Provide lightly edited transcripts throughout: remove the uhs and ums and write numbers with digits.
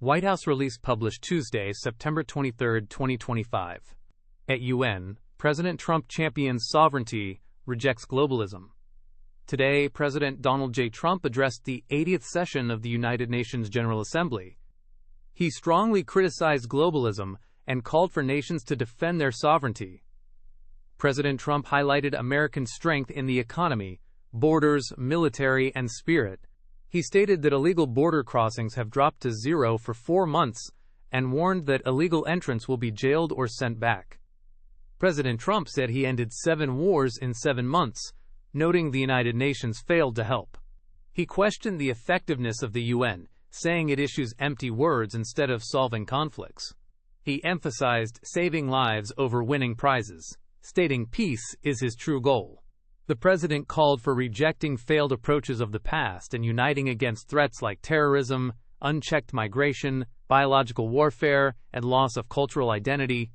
White House release published Tuesday, September 23, 2025. At UN, President Trump champions sovereignty, rejects globalism. Today, President Donald J. Trump addressed the 80th session of the United Nations General Assembly. He strongly criticized globalism and called for nations to defend their sovereignty. President Trump highlighted American strength in the economy, borders, military, and spirit. He stated that illegal border crossings have dropped to zero for 4 months and warned that illegal entrants will be jailed or sent back. President Trump said he ended 7 wars in 7 months, noting the United Nations failed to help. He questioned the effectiveness of the UN, saying it issues empty words instead of solving conflicts. He emphasized saving lives over winning prizes, stating peace is his true goal. The president called for rejecting failed approaches of the past and uniting against threats like terrorism, unchecked migration, biological warfare, and loss of cultural identity.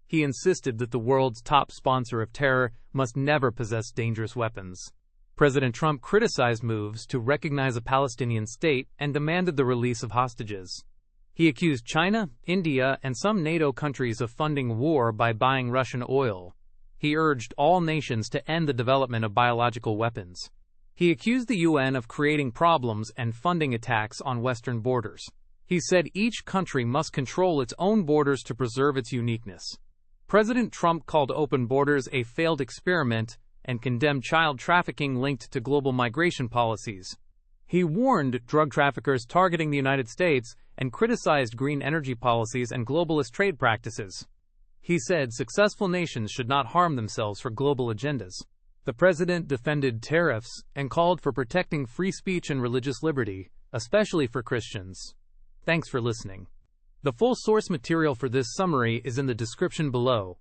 He insisted that the world's top sponsor of terror must never possess dangerous weapons. President Trump criticized moves to recognize a Palestinian state and demanded the release of hostages. He accused China, India, and some NATO countries of funding war by buying Russian oil. He urged all nations to end the development of biological weapons. He accused the UN of creating problems and funding attacks on Western borders. He said each country must control its own borders to preserve its uniqueness. President Trump called open borders a failed experiment and condemned child trafficking linked to global migration policies. He warned drug traffickers targeting the United States and criticized green energy policies and globalist trade practices. He said successful nations should not harm themselves for global agendas. The president defended tariffs and called for protecting free speech and religious liberty, especially for Christians. Thanks for listening. The full source material for this summary is in the description below.